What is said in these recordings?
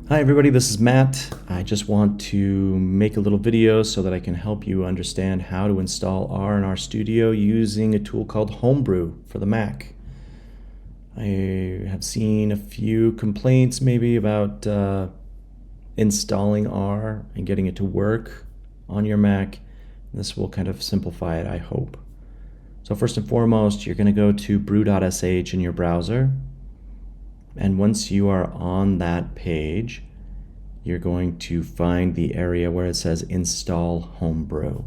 Hi everybody, this is Matt. I just want to make a little video so that I can help you understand how to install R and RStudio using a tool called Homebrew for the Mac. I have seen a few complaints maybe about installing R and getting it to work on your Mac. This will kind of simplify it, I hope. So first and foremost, you're going to go to brew.sh in your browser. And once you are on that page, you're going to find the area where it says Install Homebrew.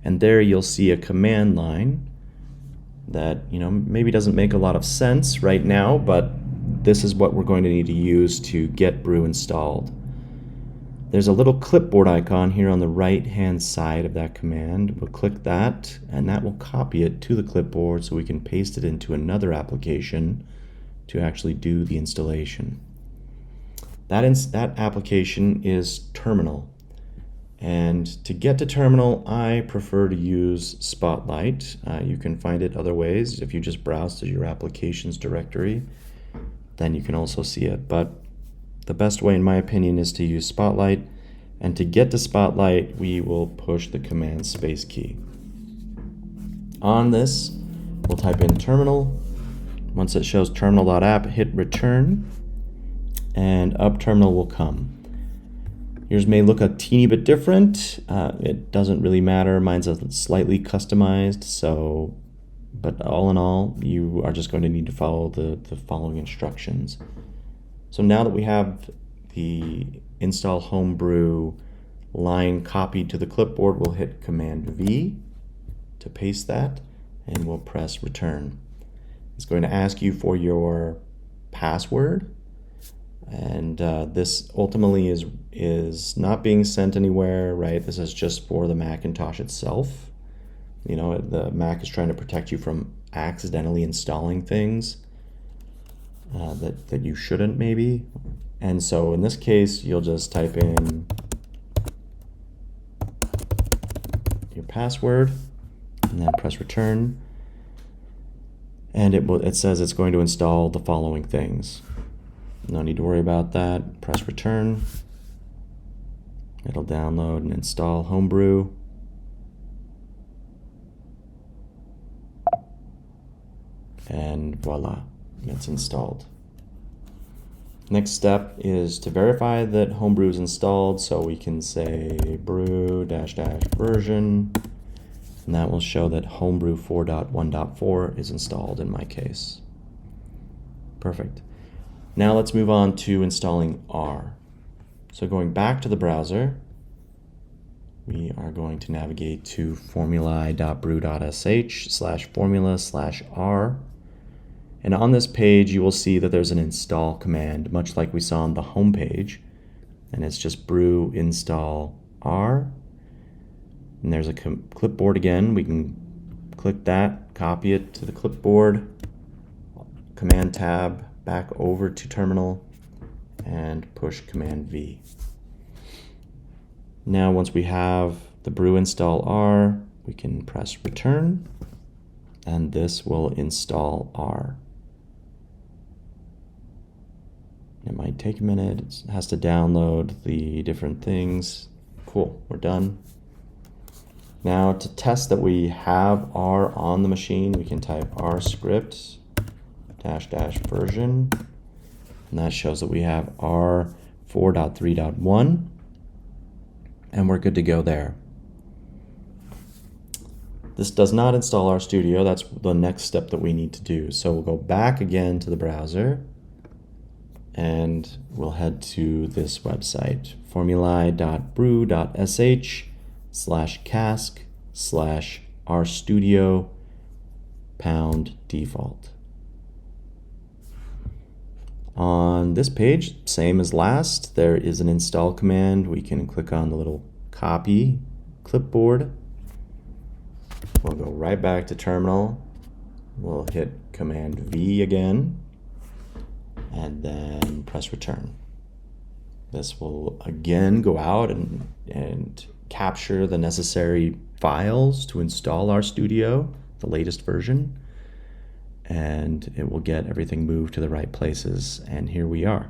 And there you'll see a command line that, maybe doesn't make a lot of sense right now, but this is what we're going to need to use to get Brew installed. There's a little clipboard icon here on the right-hand side of that command. We'll click that, and that will copy it to the clipboard so we can paste it into another application to actually do the installation. That application is Terminal. And to get to Terminal, I prefer to use Spotlight. You can find it other ways. If you just browse to your applications directory, then you can also see it. But the best way, in my opinion, is to use Spotlight. And to get to Spotlight, we will push the Command Space key. On this, we'll type in Terminal. Once it shows terminal.app, hit return, and up Terminal will come. Yours may look a teeny bit different. It doesn't really matter. Mine's slightly customized, but all in all, you are just going to need to follow the following instructions. So now that we have the Install Homebrew line copied to the clipboard, we'll hit Command V to paste that, and we'll press return. It's going to ask you for your password, and this ultimately is not being sent anywhere, right? This is just for the Macintosh itself. The Mac is trying to protect you from accidentally installing things that you shouldn't maybe. And so in this case, you'll just type in your password and then press return. And it says it's going to install the following things. No need to worry about that. Press return. It'll download and install Homebrew. And voila, it's installed. Next step is to verify that Homebrew is installed, so we can say brew -- version. And that will show that Homebrew 4.1.4 is installed in my case. Perfect. Now let's move on to installing R. So going back to the browser, we are going to navigate to formulae.brew.sh/formula/r. And on this page, you will see that there's an install command, much like we saw on the home page. And it's just brew install R. And there's a clipboard again. We can click that, copy it to the clipboard, Command Tab, back over to Terminal, and push Command V. Now once we have the brew install R, we can press return, and this will install R. It might take a minute. It has to download the different things. Cool, we're done. Now to test that we have R on the machine, we can type rscript -- version, and that shows that we have R 4.3.1, and we're good to go there. This does not install RStudio. That's the next step that we need to do. So we'll go back again to the browser, and we'll head to this website, formulae.brew.sh/cask/rstudio-default. On this page, same as last, there is an install command. We can click on the little copy clipboard. We'll go right back to Terminal. We'll hit Command V again, and then press return. This will again go out and capture the necessary files to install RStudio, the latest version, and it will get everything moved to the right places. And here we are.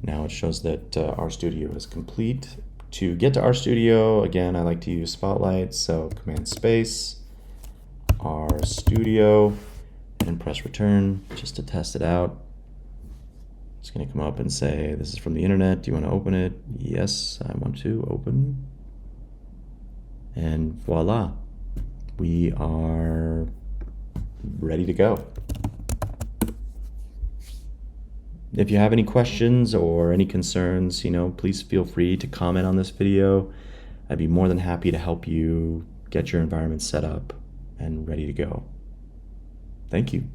Now it shows that RStudio is complete. To get to RStudio, again, I like to use Spotlight, so Command Space, RStudio, and press return just to test it out. It's going to come up and say, this is from the internet. Do you want to open it? Yes, I want to open. And voila, we are ready to go. If you have any questions or any concerns, please feel free to comment on this video. I'd be more than happy to help you get your environment set up and ready to go. Thank you.